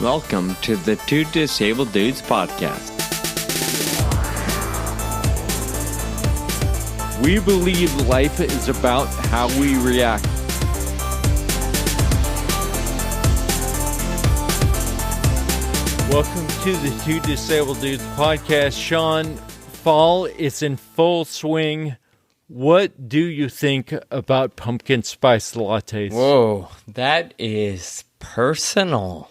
Welcome to the Two Disabled Dudes podcast. We believe life is about how we react. Welcome to the Two Disabled Dudes podcast. Sean, fall is in full swing. What do you think about pumpkin spice lattes? Whoa, that is personal.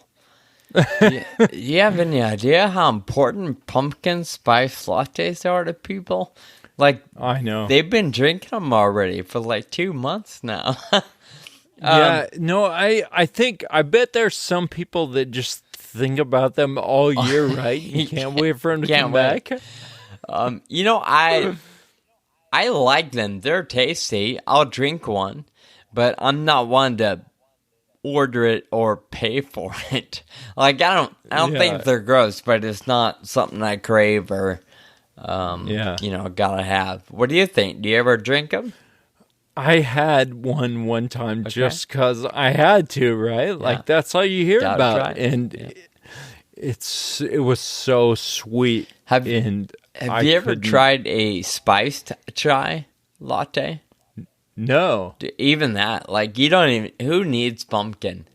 You have any idea how important pumpkin spice lattes are to people? Like, I know. They've been drinking them already for like 2 months now. I bet there's some people that just think about them all year, right? You can't wait for them to come back. I like them. They're tasty. I'll drink one, but I'm not one to order it or pay for it. Like, I don't think they're gross, but it's not something I crave or gotta have. What do you think? Do you ever drink them? I had one time just because I had to, right? Like, that's all you hear about. And it was so sweet. Have you ever tried a spiced chai latte? No. Even that. Like, who needs pumpkin?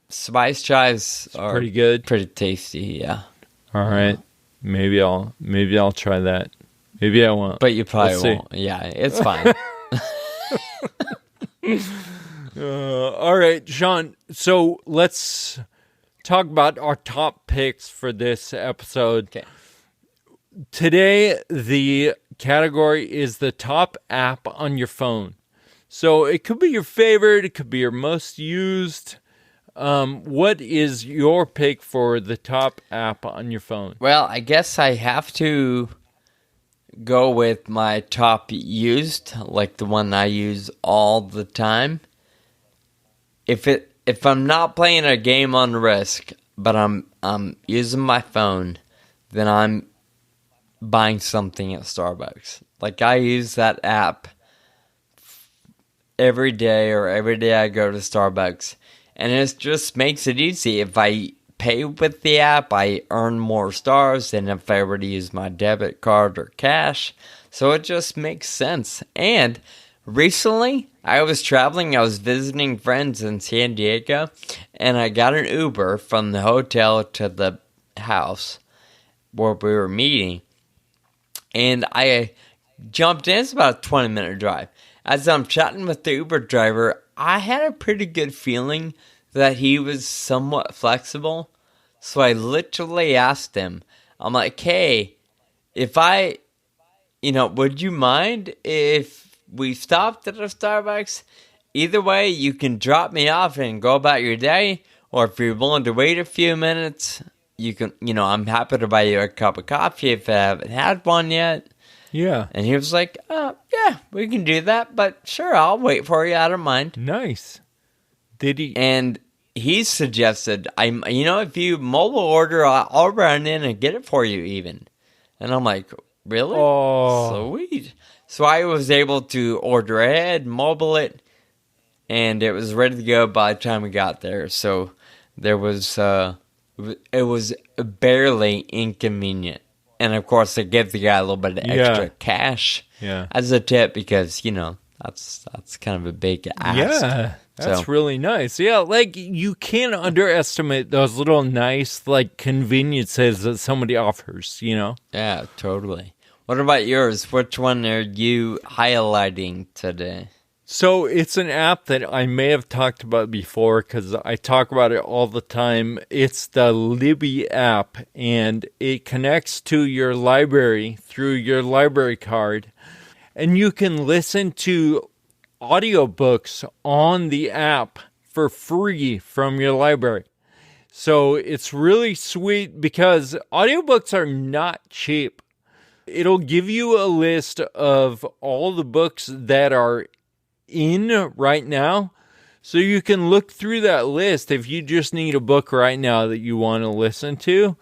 Spiced chais are pretty good. Pretty tasty, yeah. All right. Maybe I'll try that. Maybe I won't. But you probably won't. Yeah, it's fine. All right, Sean. So let's talk about our top picks for this episode. Okay. Today, the category is the top app on your phone. So it could be your favorite. It could be your most used. What is your pick for the top app on your phone? Well, I guess I have to go with my top used, like the one I use all the time. If I'm not playing a game on Risk, but I'm using my phone, then I'm buying something at Starbucks. Like, I use that app every day I go to Starbucks, and it just makes it easy. If I pay with the app, I earn more stars than if I were to use my debit card or cash. So it just makes sense. And recently, I was traveling. I was visiting friends in San Diego, and I got an Uber from the hotel to the house where we were meeting. And I jumped in. It's about a 20-minute drive. As I'm chatting with the Uber driver, I had a pretty good feeling that he was somewhat flexible. So I literally asked him, I'm like, hey, would you mind if we stopped at a Starbucks? Either way, you can drop me off and go about your day. Or if you're willing to wait a few minutes, you can, I'm happy to buy you a cup of coffee if I haven't had one yet. Yeah. And he was like, yeah, we can do that, but sure, I'll wait for you. I don't mind. Nice. Did he? And he suggested, if you mobile order, I'll run in and get it for you even. And I'm like, really? Oh. Sweet. So I was able to order ahead, mobile it, and it was ready to go by the time we got there. So it was barely inconvenient. And of course, I give the guy a little bit of extra cash as a tip because, that's kind of a big ask. Yeah, that's really nice. Yeah, like, you can't underestimate those little nice, like, conveniences that somebody offers, Yeah, totally. What about yours? Which one are you highlighting today? So it's an app that I may have talked about before because I talk about it all the time. It's the Libby app, and it connects to your library through your library card. And you can listen to audiobooks on the app for free from your library. So it's really sweet because audiobooks are not cheap. It'll give you a list of all the books that are in right now, so you can look through that list if you just need a book right now that you want to listen to.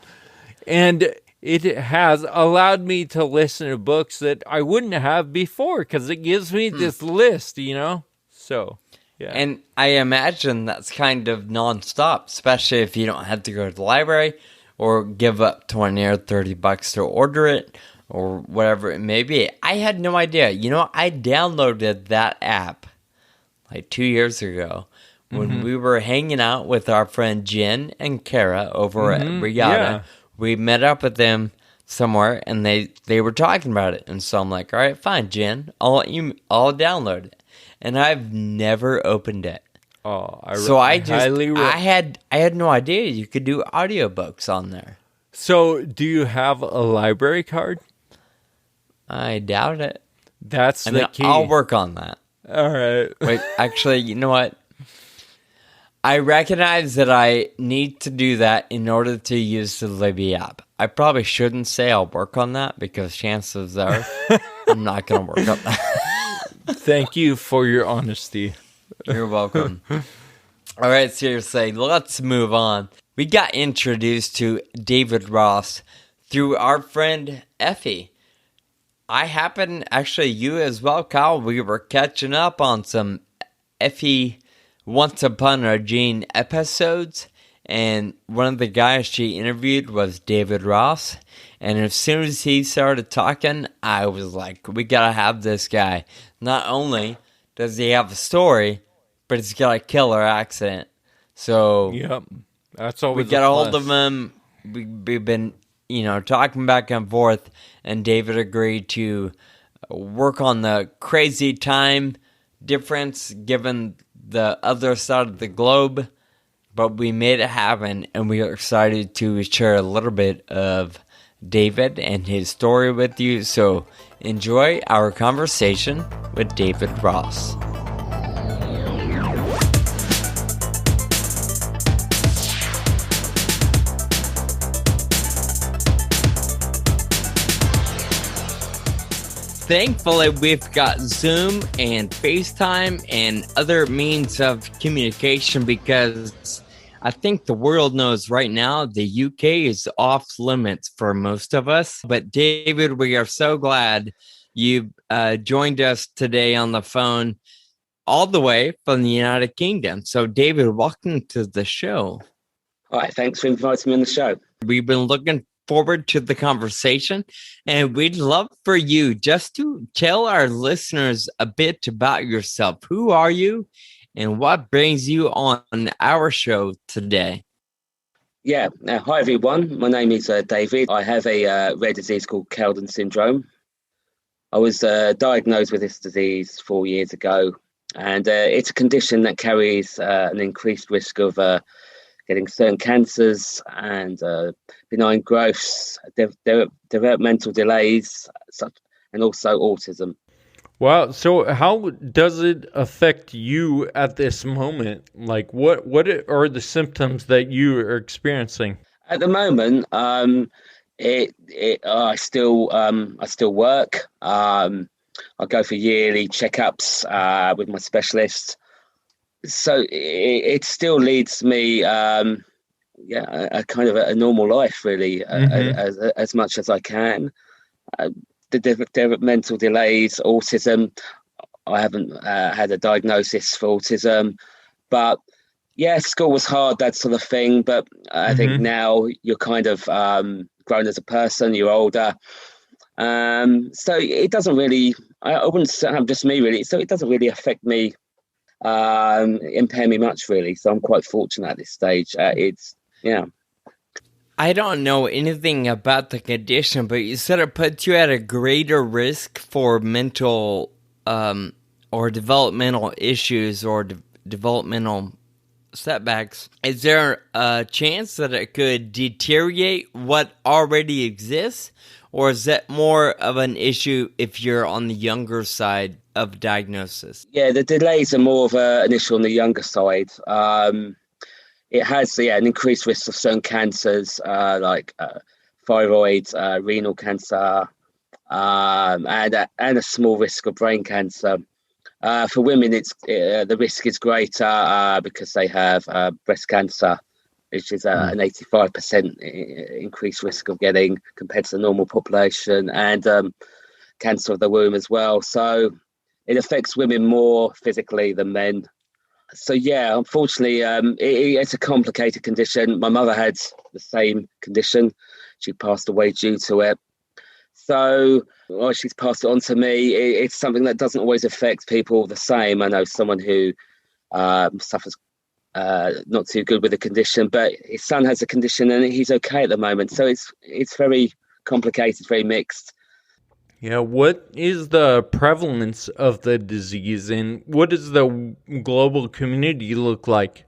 And it has allowed me to listen to books that I wouldn't have before because it gives me this list, So Yeah. And I imagine that's kind of nonstop, especially if you don't have to go to the library or give up 20 or $30 to order it or whatever it may be. I had no idea. You know, I downloaded that app like 2 years ago when we were hanging out with our friend Jen and Kara over at Regatta. Yeah. We met up with them somewhere and they were talking about it. And so I'm like, all right, fine, Jen, I'll download it. And I've never opened it. Oh, I had no idea you could do audiobooks on there. So, do you have a library card? I doubt it. That's the key. I'll work on that. All right. Wait, actually, you know what? I recognize that I need to do that in order to use the Libby app. I probably shouldn't say I'll work on that because chances are I'm not going to work on that. Thank you for your honesty. You're welcome. All right, seriously, let's move on. We got introduced to David Ross through our friend Effie. You as well, Kyle, we were catching up on some Effie Once Upon a Gene episodes, and one of the guys she interviewed was David Ross, and as soon as he started talking, I was like, we gotta have this guy. Not only does he have a story, but he's got a killer accent. So Yep. That's always we got a hold of him. We've been, talking back and forth, and David agreed to work on the crazy time difference given the other side of the globe, but we made it happen, and we are excited to share a little bit of David and his story with you. So enjoy our conversation with David Ross. Thankfully, we've got Zoom and FaceTime and other means of communication because I think the world knows right now the UK is off limits for most of us. But David, we are so glad you joined us today on the phone all the way from the United Kingdom. So David, welcome to the show. All right, thanks for inviting me on the show. We've been looking forward to the conversation, and we'd love for you just to tell our listeners a bit about yourself. Who are you and what brings you on our show today? Yeah, hi everyone. My name is David. I have a rare disease called Cowden syndrome. I was diagnosed with this disease 4 years ago, and it's a condition that carries an increased risk of getting certain cancers and benign growths, developmental delays, and also autism. Wow. So how does it affect you at this moment? Like what are the symptoms that you are experiencing? At the moment, I still work. I go for yearly checkups with my specialist. So it still leads me, a kind of a normal life, really, as much as I can. The developmental delays, autism. I haven't had a diagnosis for autism, but yeah, school was hard, that sort of thing. But I think now you're kind of grown as a person, you're older. So it doesn't really, I wouldn't say I'm just me, really. So it doesn't really affect me, impair me much, really. So I'm quite fortunate at this stage. I don't know anything about the condition, but you said it puts you at a greater risk for mental or developmental issues or developmental setbacks. Is there a chance that it could deteriorate what already exists? Or is that more of an issue if you're on the younger side of diagnosis? Yeah, the delays are more of an issue on the younger side. It has an increased risk of certain cancers like thyroid, renal cancer, and a small risk of brain cancer. For women, the risk is greater because they have breast cancer, which is an 85% increased risk of getting compared to the normal population, and cancer of the womb as well. So it affects women more physically than men. So yeah, unfortunately, it's a complicated condition. My mother had the same condition. She passed away due to it. So, well, she's passed it on to me. It's something that doesn't always affect people the same. I know someone who suffers not too good with the condition, but his son has a condition and he's okay at the moment. So it's very complicated, very mixed. Yeah, what is the prevalence of the disease and what does the global community look like?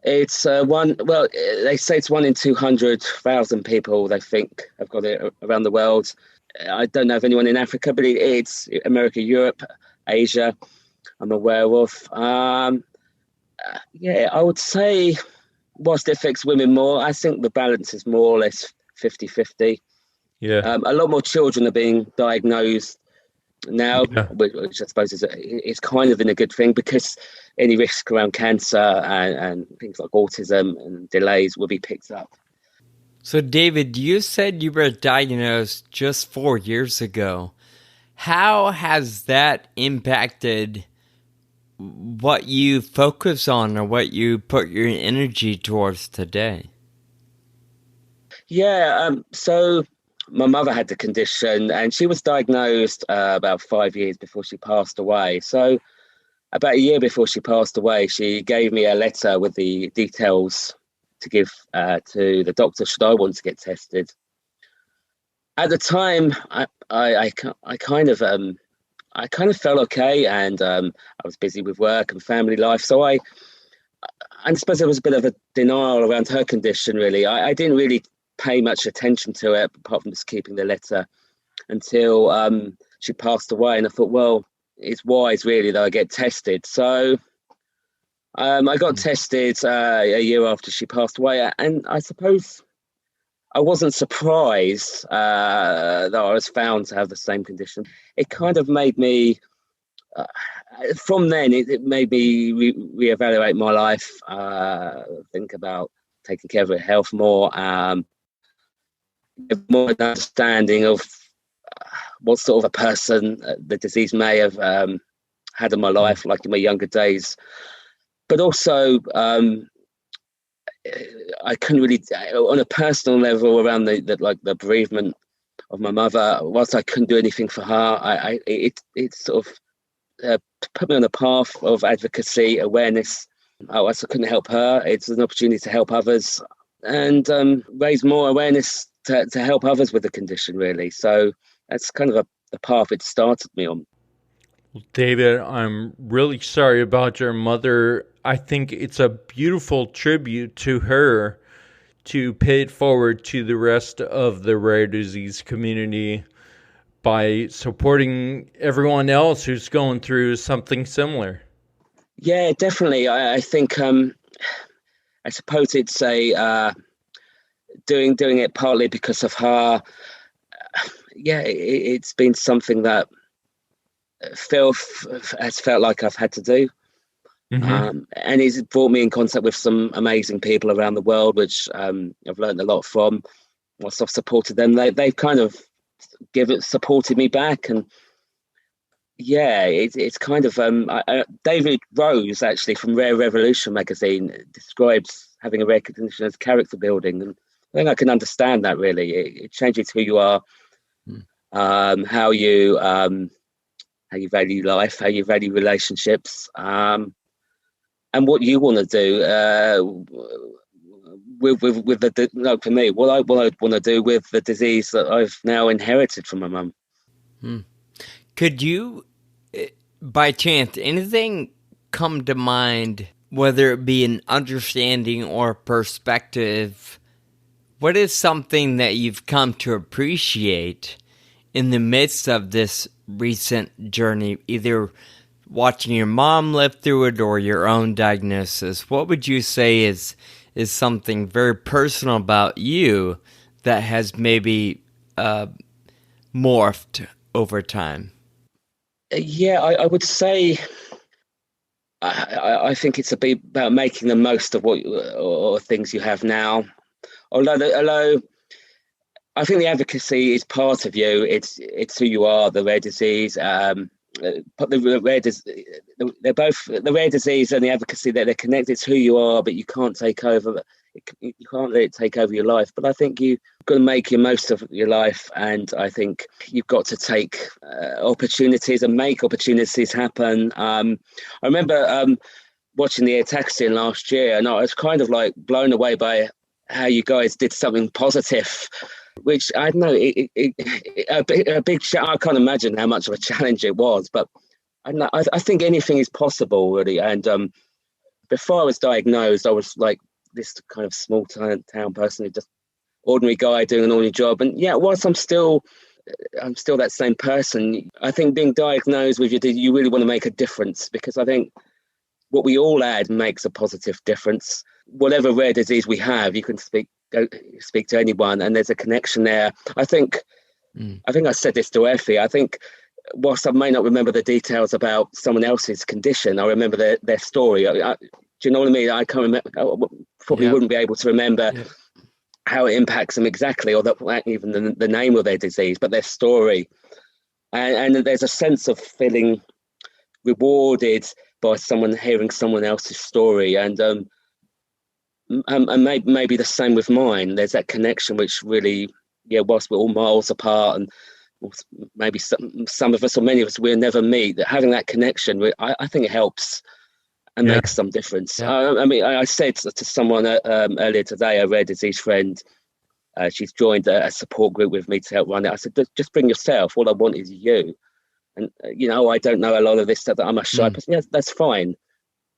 It's one. Well, they say it's 1 in 200,000 people they think have got it around the world. I don't know of anyone in Africa, but it's America, Europe, Asia. I'm aware of. Yeah, I would say, whilst it affects women more, I think the balance is more or less 50-50. Yeah. A lot more children are being diagnosed now, Yeah. which I suppose is kind of in a good thing, because any risk around cancer and things like autism and delays will be picked up. So, David, you said you were diagnosed just 4 years ago. How has that impacted what you focus on or what you put your energy towards today? Yeah, so my mother had the condition and she was diagnosed about 5 years before she passed away. So about a year before she passed away, she gave me a letter with the details to give to the doctor should I want to get tested. At the time, I kind of felt okay, and I was busy with work and family life, so I suppose there was a bit of a denial around her condition. Really, I didn't really pay much attention to it, apart from just keeping the letter until she passed away, and I thought, well, it's wise really that I get tested. So I got tested a year after she passed away, and I suppose I wasn't surprised that I was found to have the same condition. It kind of made me, from then, it made me reevaluate my life, think about taking care of my health more, more understanding of what sort of a person the disease may have had in my life, like in my younger days. But also, I couldn't really, on a personal level, around the bereavement of my mother. Whilst I couldn't do anything for her, it sort of put me on a path of advocacy, awareness. Whilst I couldn't help her, it's an opportunity to help others and raise more awareness to help others with the condition, really. So that's kind of the path it started me on. David, I'm really sorry about your mother. I think it's a beautiful tribute to her to pay it forward to the rest of the rare disease community by supporting everyone else who's going through something similar. Yeah, definitely. I think I suppose it's a doing it partly because of her. Yeah, it's been something that has felt like I've had to do. Mm-hmm. And he's brought me in contact with some amazing people around the world, which I've learned a lot from. Once I've supported them, they've kind of supported me back. And yeah, it's kind of David Rose, actually, from Rare Revolution magazine, describes having a rare condition as character building, and I think I can understand that. Really, it changes who you are, how you value life, how you value relationships, and what you want to do with the no, for me, what I want to do with the disease that I've now inherited from my mum. Could you, by chance, anything come to mind, whether it be an understanding or perspective? What is something that you've come to appreciate in the midst of this recent journey, either watching your mom live through it or your own diagnosis? What would you say is something very personal about you that has maybe morphed over time? Yeah, I would say I think it's about making the most of what or things you have now. Although I think the advocacy is part of you. It's who you are, the rare disease. put the rare they're both the rare disease and the advocacy that they're connected. It's who you are, but you can't take over. You can't let it take over your life. But I think you've got to make your most of your life, and I think you've got to take opportunities and make opportunities happen. I remember watching the Taxi last year, and I was kind of like blown away by how you guys did something positive, which I don't know, a big I can't imagine how much of a challenge it was, but I think anything is possible, really. And before I was diagnosed, I was like this kind of small town person, just ordinary guy doing an ordinary job. And yeah, whilst I'm still that same person, I think being diagnosed with you really want to make a difference, because I think what we all add makes a positive difference. Whatever rare disease we have, you can speak to anyone, and there's a connection there. I think I said this to Effie. I think whilst I may not remember the details about someone else's condition, I remember their story. Do you know what I mean? I can't remember. I probably wouldn't be able to remember how it impacts them exactly, or even the name of their disease, but their story. And there's a sense of feeling rewarded by hearing someone else's story, and maybe the same with mine. There's that connection which really, whilst we're all miles apart, and maybe some of us or many of us we'll never meet, that having that connection, I think it helps and makes some difference. I mean, I said to someone earlier today, a rare disease friend, she's joined a support group with me to help run it. I said, just bring yourself. All I want is you. And, I don't know a lot of this stuff, that I'm a shy person. Yeah, that's fine.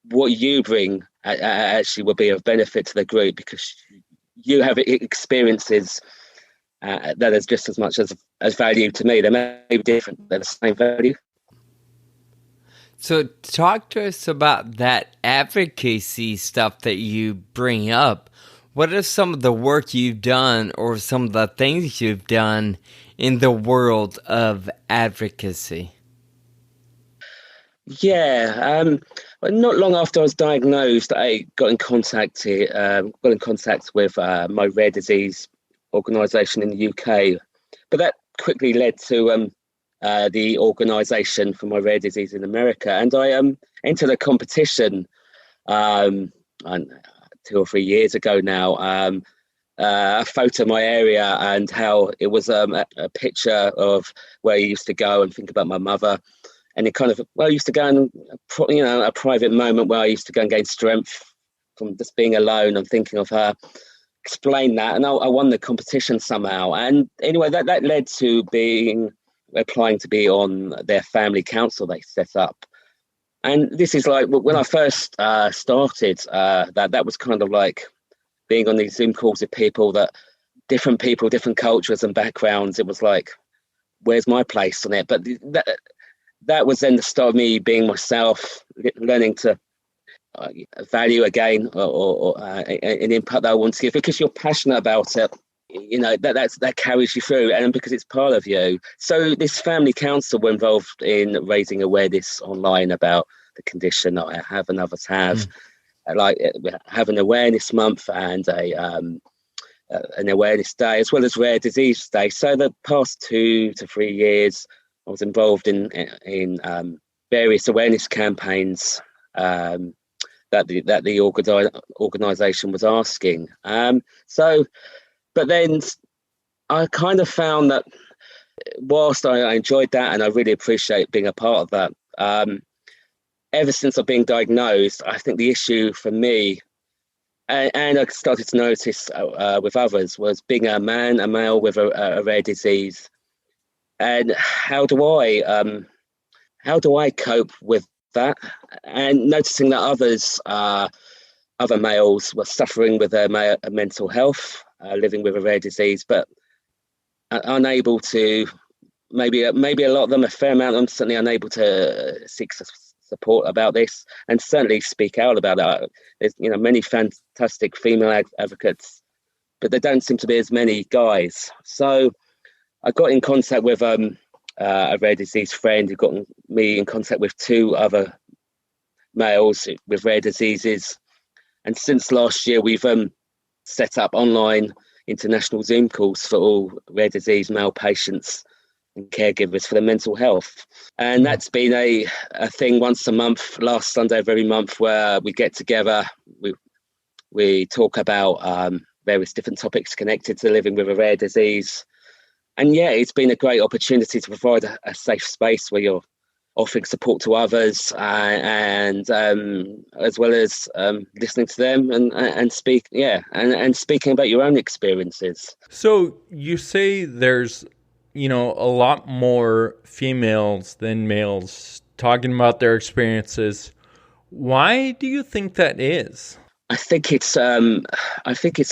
What you bring actually will be of benefit to the group, because you have experiences that is just as much as value to me. They may be different, they're the same value. So talk to us about that advocacy stuff that you bring up. What are some of the work you've done, or some of the things you've done in the world of advocacy? Yeah, not long after I was diagnosed, I got in contact with my rare disease organisation in the UK, but that quickly led to the organisation for my rare disease in America, and I entered a competition 2 or 3 years ago now. A photo of my area, and how it was a picture of where I used to go and think about my mother. And it kind of, I used to go in, a private moment where I used to go and gain strength from just being alone and thinking of her, explain that. And I won the competition somehow. And anyway, that led to applying to be on their family council they set up. And this is like, when I first started, that was kind of like being on these Zoom calls with people, different cultures and backgrounds. It was like, where's my place on it? But that was then the start of me being myself, learning to value again, or an impact that I want to give, because you're passionate about it. That carries you through, and because it's part of you. So this family council were involved in raising awareness online about the condition that I have and others have. Like, we have an awareness month and an awareness day, as well as Rare Disease Day. So the past 2 to 3 years, I was involved in various awareness campaigns that the organisation was asking. But then I kind of found that whilst I enjoyed that and I really appreciate being a part of that, ever since I've been diagnosed, I think the issue for me, and I started to notice with others, was being a male with a rare disease. And how do I cope with that? And noticing that other males were suffering with their mental health, living with a rare disease, but unable to, maybe a lot of them, a fair amount of them, certainly unable to seek support about this, and certainly speak out about it. There's many fantastic female advocates, but there don't seem to be as many guys. So I got in contact with a rare disease friend who got me in contact with 2 other males with rare diseases. And since last year, we've set up online international Zoom calls for all rare disease male patients and caregivers for their mental health. And that's been a thing once a month, last Sunday of every month, where we get together, we talk about various different topics connected to living with a rare disease. And yeah, it's been a great opportunity to provide a safe space where you're offering support to others and as well as listening to them and speaking about your own experiences. So you say there's, a lot more females than males talking about their experiences. Why do you think that is? I think it's a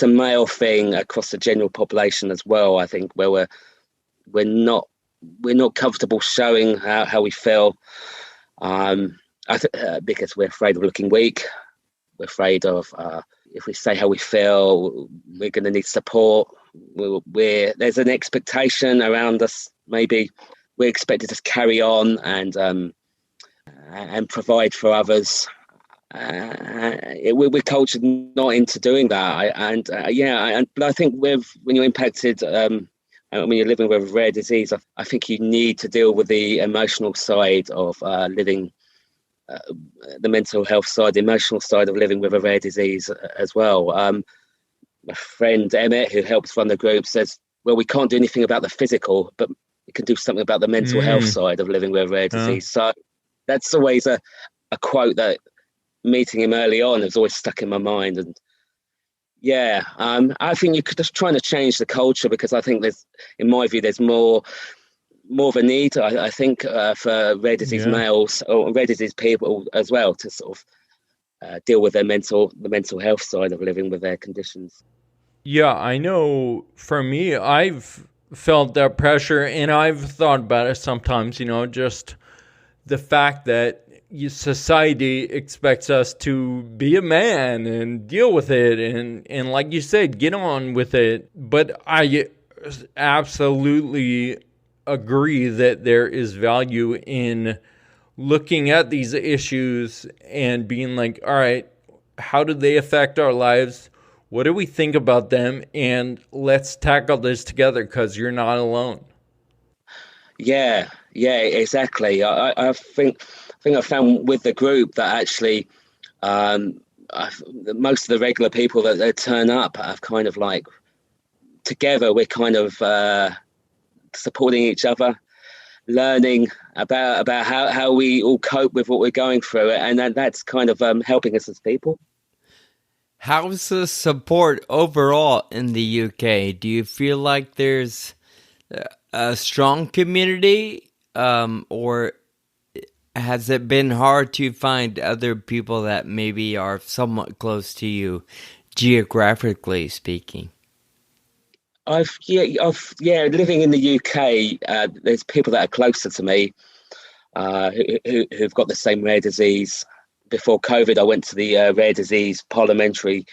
male thing across the general population as well. I think where we're not comfortable showing how we feel, because we're afraid of looking weak. We're afraid of if we say how we feel, we're going to need support. There's an expectation around us. Maybe we're expected to carry on and provide for others. We're cultured not into doing that. But I think when you're impacted. When you're living with a rare disease, I think you need to deal with the emotional side of living, the mental health side, the emotional side of living with a rare disease as well. My friend Emmett, who helps run the group, says, well, we can't do anything about the physical, but we can do something about the mental health side of living with a rare disease. So that's always a quote that meeting him early on has always stuck in my mind. And yeah, I think you're just trying to change the culture, because I think in my view, there's more of a need, I think, for rare disease males or rare disease people as well to sort of deal with the mental health side of living with their conditions. Yeah, I know for me, I've felt that pressure, and I've thought about it sometimes, just the fact that society expects us to be a man and deal with it and like you said, get on with it. But I absolutely agree that there is value in looking at these issues and being like, all right, how do they affect our lives? What do we think about them? And let's tackle this together, because you're not alone. Yeah, exactly. I think I found with the group that actually most of the regular people that turn up have kind of like together. We're kind of supporting each other, learning about how we all cope with what we're going through, and that's kind of helping us as people. How's the support overall in the UK? Do you feel like there's a strong community, or has it been hard to find other people that maybe are somewhat close to you, geographically speaking? Living in the UK, there's people that are closer to me who've got the same rare disease. Before COVID, I went to the rare disease parliamentary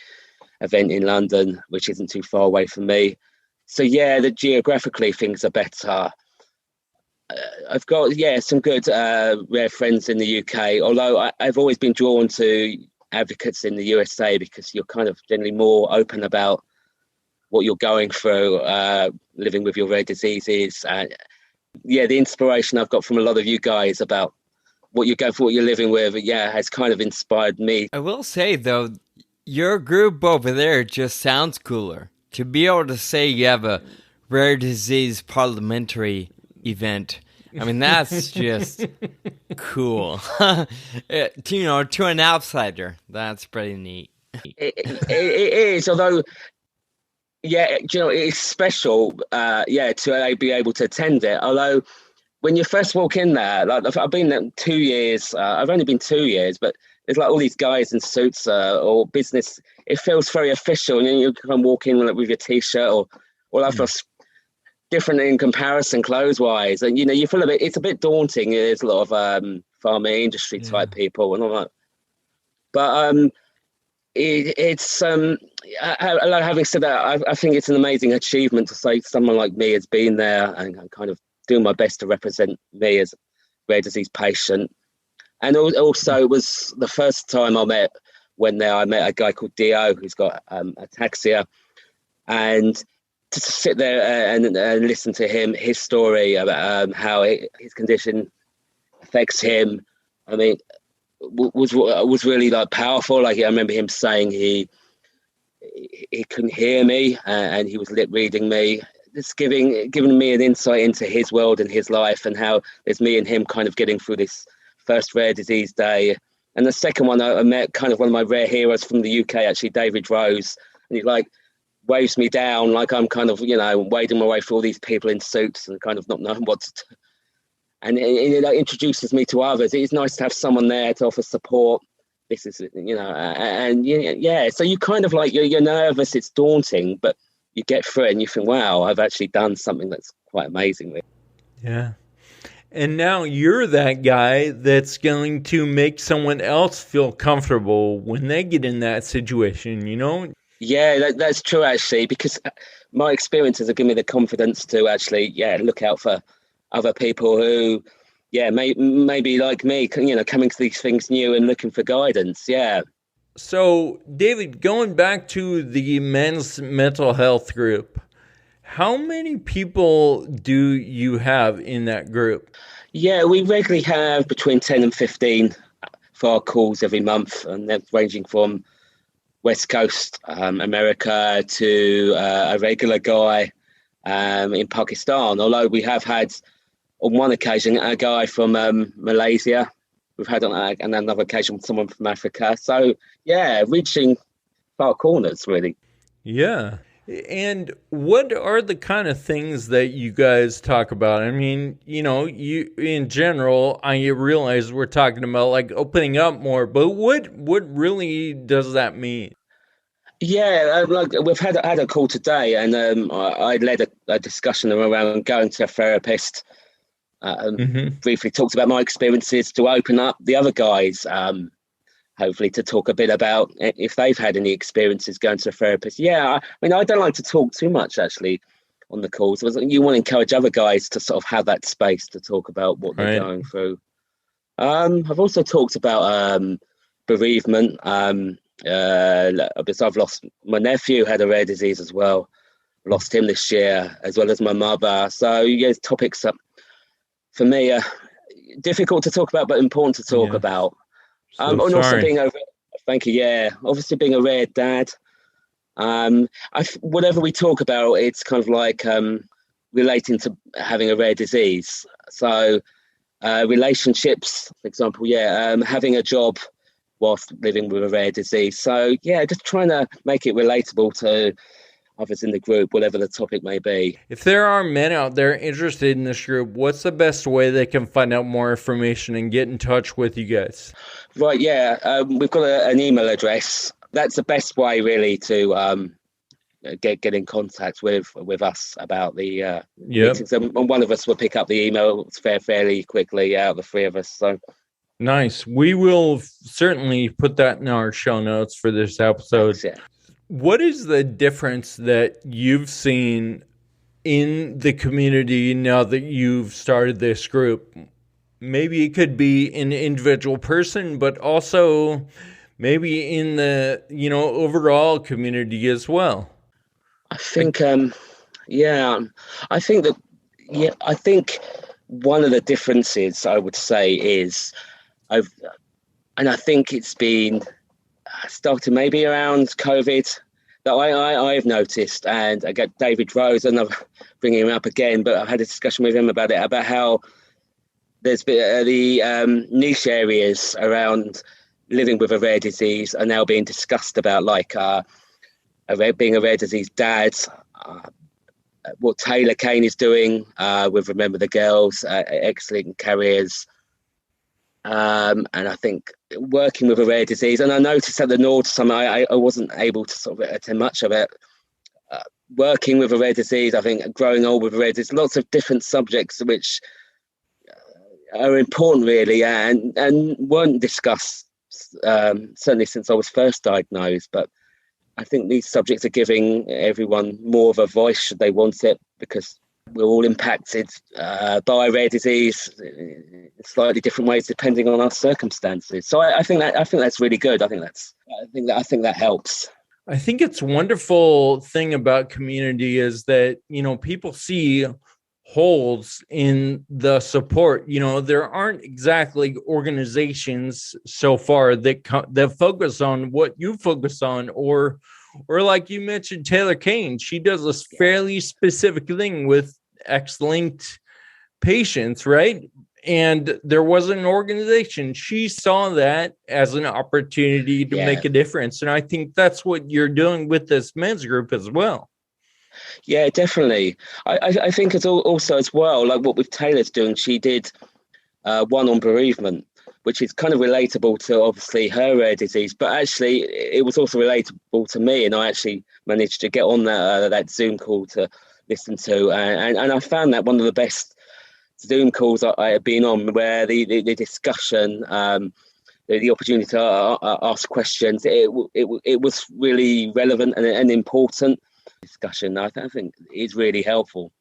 event in London, which isn't too far away from me. So geographically things are better. I've got some good rare friends in the UK, although I've always been drawn to advocates in the USA, because you're kind of generally more open about what you're going through, living with your rare diseases. The inspiration I've got from a lot of you guys about what you're going for, what you're living with, has kind of inspired me. I will say, though, your group over there just sounds cooler. To be able to say you have a rare disease parliamentary event, I mean, that's just cool. To an outsider, that's pretty neat. It is, although, it's special, to be able to attend it. Although, when you first walk in there, like I've been there 2 years. I've only been 2 years, but there's like all these guys in suits or business. It feels very official, and then you can walk in with your t-shirt or I feel different in comparison clothes-wise, and you feel it's a bit daunting. There's a lot of pharma industry type people and all that, but having said that, I think it's an amazing achievement to say someone like me has been there and kind of doing my best to represent me as a rare disease patient. And also, it was the first time I met a guy called Dio, who's got ataxia, and to sit there and listen to his story about how his condition affects him. I mean, was really like powerful. Like I remember him saying he couldn't hear me and he was lip reading me, just giving me an insight into his world and his life, and how there's me and him kind of getting through this first rare disease day. And the second one, I met kind of one of my rare heroes from the UK, actually, David Rose, and he like waves me down like I'm kind of, wading my way through all these people in suits and kind of not knowing what to do. And it introduces me to others. It's nice to have someone there to offer support. This is, so you kind of like, you're nervous, it's daunting, but you get through it and you think, wow, I've actually done something that's quite amazing. Yeah. And now you're that guy that's going to make someone else feel comfortable when they get in that situation, Yeah, that's true, actually, because my experiences have given me the confidence to actually, look out for other people who, maybe like me, coming to these things new and looking for guidance. Yeah. So, David, going back to the men's mental health group, how many people do you have in that group? Yeah, we regularly have between 10 and 15 for our calls every month, and they're ranging from West Coast America to a regular guy in Pakistan, although we have had on one occasion a guy from Malaysia. We've had on another occasion someone from Africa. So, reaching far corners, really. Yeah. And what are the kind of things that you guys talk about? I mean, you in general, I realize we're talking about like opening up more, but what really does that mean? Yeah, like we've had a call today, and I led a discussion around going to a therapist. Briefly talked about my experiences to open up the other guys, hopefully to talk a bit about if they've had any experiences going to a therapist. Yeah, I mean, I don't like to talk too much actually on the calls. You want to encourage other guys to sort of have that space to talk about what they're going through. I've also talked about bereavement. Because I've lost my nephew, had a rare disease as well. Lost him this year, as well as my mother. So topics that for me are difficult to talk about, but important to talk about. So and sorry. also thank you. Yeah, obviously being a rare dad. Whatever we talk about, it's kind of like relating to having a rare disease. So relationships, for example, having a job whilst living with a rare disease. So just trying to make it relatable to others in the group, whatever the topic may be. If there are men out there interested in this group, what's the best way they can find out more information and get in touch with you guys? Right, we've got an email address. That's the best way really to get in contact with us about the meetings. And one of us will pick up the email fairly quickly out of the three of us. So nice. We will certainly put that in our show notes for this episode. Thanks, What is the difference that you've seen in the community now that you've started this group? Maybe it could be an individual person, but also maybe in the, overall community as well. I think, I think one of the differences I would say is I think it's been started maybe around COVID that I've noticed, and I get David Rose, and I'm bringing him up again, but I've had a discussion with him about it, about how there's been the niche areas around living with a rare disease are now being discussed about, like being a rare disease dad, what Taylor Kane is doing with Remember the Girls, excellent careers. And I think working with a rare disease, and I noticed at the Nord Summit, I wasn't able to sort of attend much of it. Working with a rare disease, I think growing old with a rare disease, lots of different subjects which are important really, and weren't discussed certainly since I was first diagnosed. But I think these subjects are giving everyone more of a voice should they want it, because we're all impacted by rare disease in slightly different ways depending on our circumstances. So I think that's really good. I think that helps. I think it's wonderful thing about community is that, people see holes in the support. There aren't exactly organizations so far that focus on what you focus on, or like you mentioned, Taylor Kane, she does this Yeah, fairly specific thing with X-linked patients, right? And there was an organization. She saw that as an opportunity to yeah, make a difference. And I think that's what you're doing with this men's group as well. yeah, definitely. I think it's also as well, like what with Taylor's doing, she did one on bereavement, which is kind of relatable to obviously her rare disease, but actually it was also relatable to me, and I actually managed to get on that Zoom call to listen to, and I found that one of the best Zoom calls I have been on, where the discussion, the opportunity to ask questions, it was really relevant and important discussion. I think is really helpful.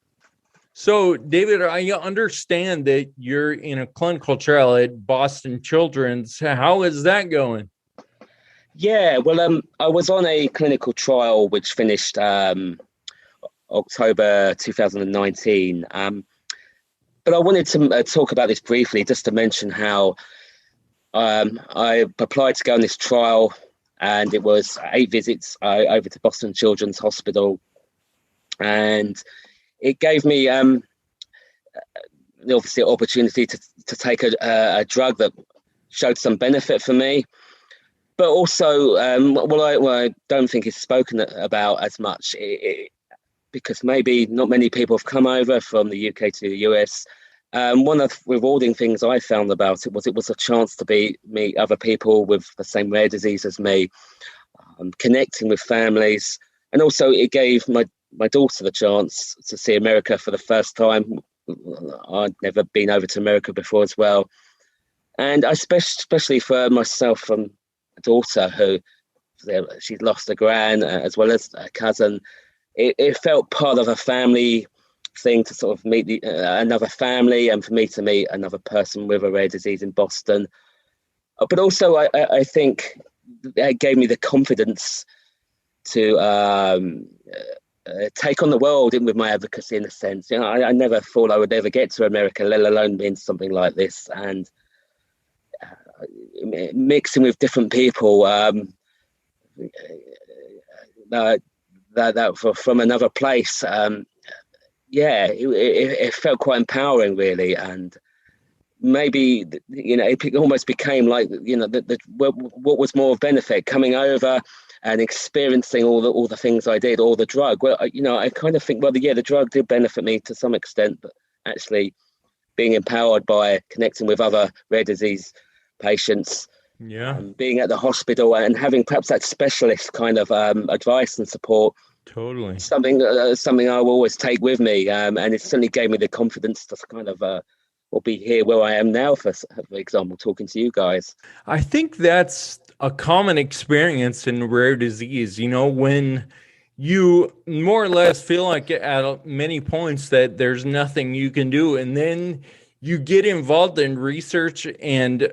So, David, I understand that you're in a clinical trial at Boston Children's. How is that going? Yeah, well, I was on a clinical trial which finished October 2019. But I wanted to talk about this briefly, just to mention how I applied to go on this trial, and it was 8 visits over to Boston Children's Hospital, and it gave me obviously an opportunity to take a drug that showed some benefit for me. But also, what I don't think is spoken about as much, because maybe not many people have come over from the UK to the US. One of the rewarding things I found about it was a chance to meet other people with the same rare disease as me, connecting with families, and also it gave my daughter the chance to see America for the first time. I'd never been over to America before as well, and especially for myself and a daughter who she's lost a gran as well as a cousin. It felt part of a family thing to sort of meet another family, and for me to meet another person with a rare disease in Boston. But also, I think it gave me the confidence to take on the world with my advocacy, in a sense. I never thought I would ever get to America, let alone be in something like this, and mixing with different people. That from another place. It felt quite empowering, really, and maybe it almost became like what was more of benefit, coming over and experiencing all the things I did, or the drug. Well, I kind of think, well, the drug did benefit me to some extent, but actually being empowered by connecting with other rare disease patients, Yeah, being at the hospital and having perhaps that specialist kind of advice and support, totally. something I will always take with me, and it certainly gave me the confidence to kind of be here where I am now, for example, talking to you guys. I think that's a common experience in rare disease. When you more or less feel like at many points that there's nothing you can do, and then you get involved in research, and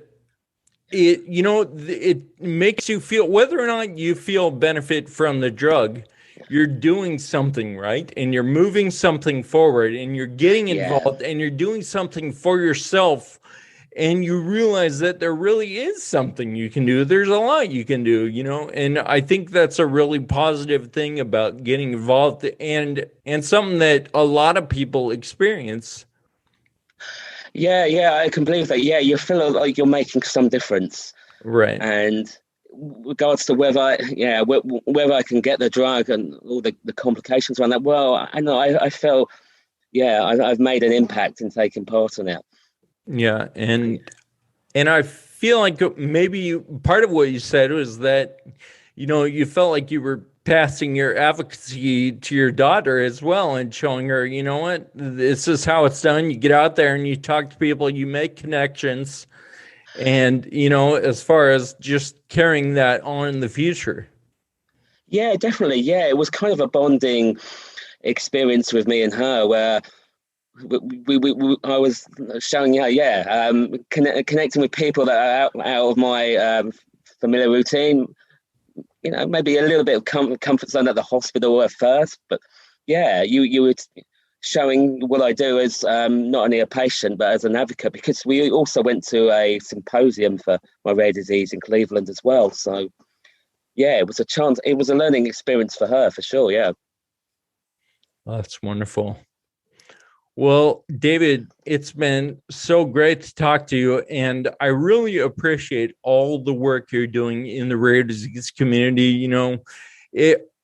it makes you feel, whether or not you feel benefit from the drug, you're doing something right, and you're moving something forward, and you're getting Yeah, involved, and you're doing something for yourself, and you realize that there really is something you can do. There's a lot you can do, and I think that's a really positive thing about getting involved, and something that a lot of people experience. yeah, I can believe that. Yeah, you feel like you're making some difference, Right. and regards to whether I can get the drug and all the complications around that. Well, I know I felt, I've made an impact in taking part in it. Yeah, and I feel like maybe part of what you said was that you felt like you were passing your advocacy to your daughter as well, and showing her, what, this is how it's done. You get out there and you talk to people, you make connections, and as far as just carrying that on in the future. Yeah, definitely. Yeah, it was kind of a bonding experience with me and her, where I was showing connecting with people that are out of my familiar routine, maybe a little bit of comfort zone at the hospital at first, but yeah, you were showing what I do as not only a patient but as an advocate, because we also went to a symposium for my rare disease in Cleveland as well. So yeah, it was a chance. It was a learning experience for her, for sure. Yeah. That's wonderful. Well, David, it's been so great to talk to you, and I really appreciate all the work you're doing in the rare disease community.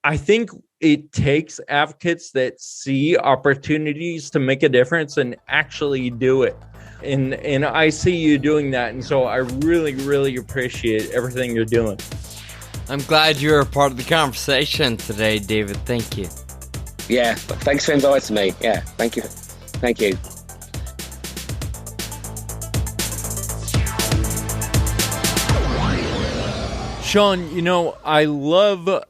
I think it takes advocates that see opportunities to make a difference and actually do it. And I see you doing that, and so I really, really appreciate everything you're doing. I'm glad you're a part of the conversation today, David. Thank you. Yeah, thanks for inviting me. Yeah, thank you. Thank you. Sean, I love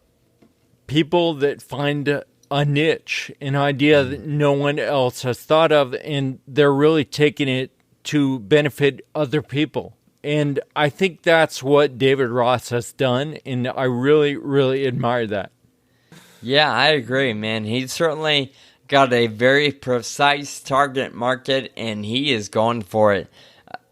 people that find a niche, an idea that no one else has thought of, and they're really taking it to benefit other people. And I think that's what David Ross has done, and I really, really admire that. Yeah, I agree, man. He's certainly got a very precise target market, and he is going for it,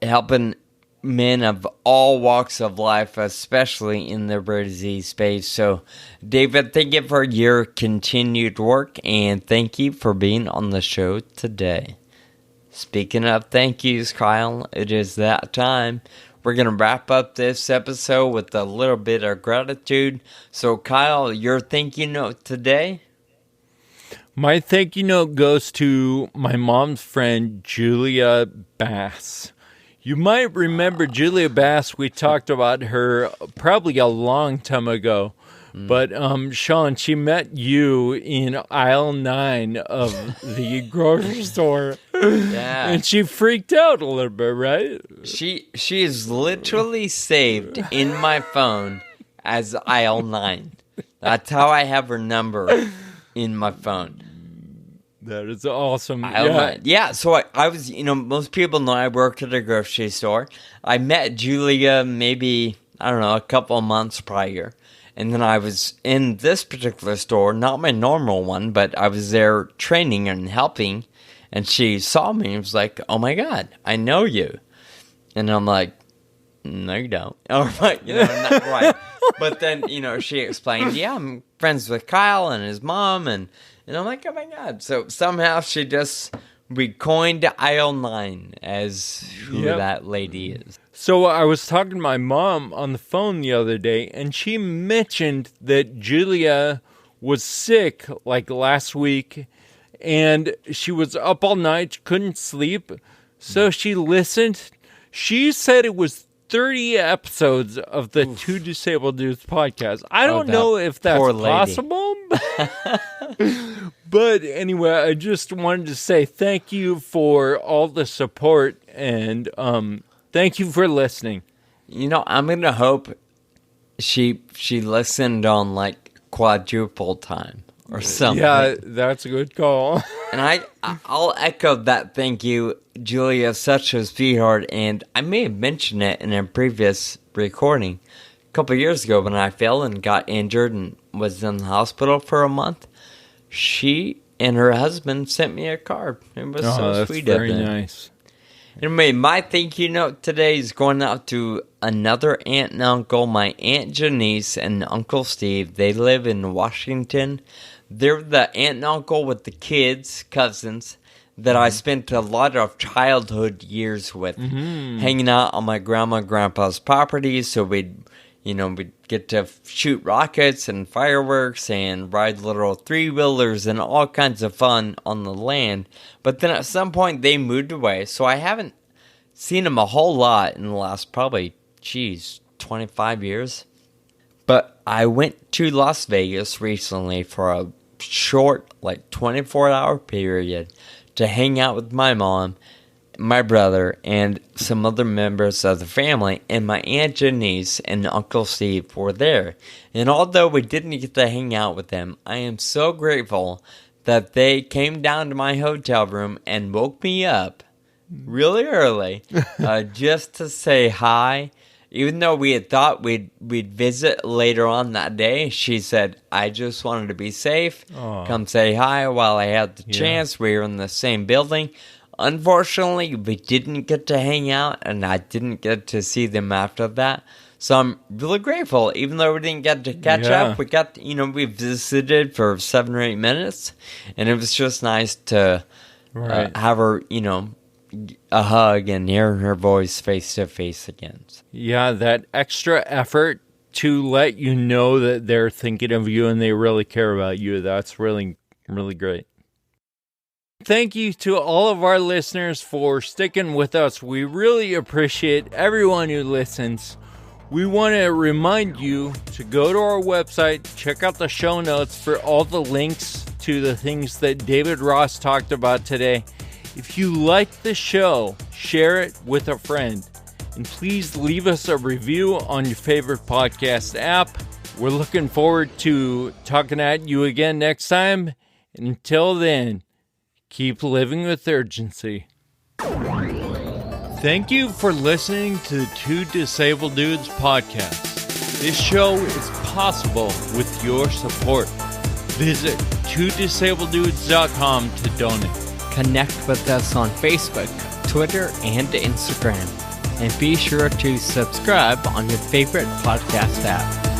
helping men of all walks of life, especially in the rare disease space. So, David, thank you for your continued work, and thank you for being on the show today. Speaking of thank yous, Kyle, it is that time. We're going to wrap up this episode with a little bit of gratitude. So, Kyle, your thank you note today? My thank you note goes to my mom's friend, Julia Bass. You might remember Julia Bass. We talked about her probably a long time ago. But, Sean, she met you in aisle 9 of the grocery store. Yeah. And she freaked out a little bit, right? She is literally saved in my phone as aisle 9. That's how I have her number in my phone. That is awesome. Yeah, so I was, most people know I worked at a grocery store. I met Julia maybe, I don't know, a couple of months prior. And then I was in this particular store, not my normal one, but I was there training and helping. And she saw me and was like, "Oh my God, I know you." And I'm like, "No, you don't." Or like, not right. But then, she explained, "Yeah, I'm friends with Kyle and his mom." And I'm like, "Oh my God." So somehow she just recoined aisle 9 as who that lady is. So I was talking to my mom on the phone the other day, and she mentioned that Julia was sick like last week, and she was up all night, couldn't sleep. So she listened. She said it was 30 episodes of the Two Disabled Dudes podcast. I don't know if that's possible. But anyway, I just wanted to say thank you for all the support, and thank you for listening. I'm going to hope she listened on like quadruple time or something. Yeah, that's a good call. And I'll echo that thank you, Julia, such a sweetheart. And I may have mentioned it in a previous recording a couple of years ago when I fell and got injured and was in the hospital for a month. She and her husband sent me a card. It was so sweet of them. Very nice. Anyway, my thank you note today is going out to another aunt and uncle, my Aunt Janice and Uncle Steve. They live in Washington. They're the aunt and uncle with the kids, cousins, that I spent a lot of childhood years with, hanging out on my grandma and grandpa's property. So we'd get to shoot rockets and fireworks and ride little three-wheelers and all kinds of fun on the land. But then at some point they moved away, so I haven't seen them a whole lot in the last probably, 25 years. But I went to Las Vegas recently for a short, 24-hour period to hang out with my mom, my brother, and some other members of the family, and my Aunt Janice and Uncle Steve were there. And although we didn't get to hang out with them, I am so grateful that they came down to my hotel room and woke me up really early just to say hi. even though we had thought we'd visit later on that day, she said, I just wanted to be safe. Come say hi while I had the chance. We were in the same building. Unfortunately, we didn't get to hang out, and I didn't get to see them after that. So I'm really grateful. Even though we didn't get to catch up, we visited for 7 or 8 minutes, and it was just nice to have her, a hug and hear her voice face to face again. Yeah, that extra effort to let you know that they're thinking of you and they really care about you. That's really, really great. Thank you to all of our listeners for sticking with us. We really appreciate everyone who listens. We want to remind you to go to our website, check out the show notes for all the links to the things that David Ross talked about today. If you like the show, share it with a friend. And please leave us a review on your favorite podcast app. We're looking forward to talking at you again next time. Until then, keep living with urgency. Thank you for listening to the Two Disabled Dudes podcast. This show is possible with your support. Visit twodisableddudes.com to donate. Connect with us on Facebook, Twitter, and Instagram. And be sure to subscribe on your favorite podcast app.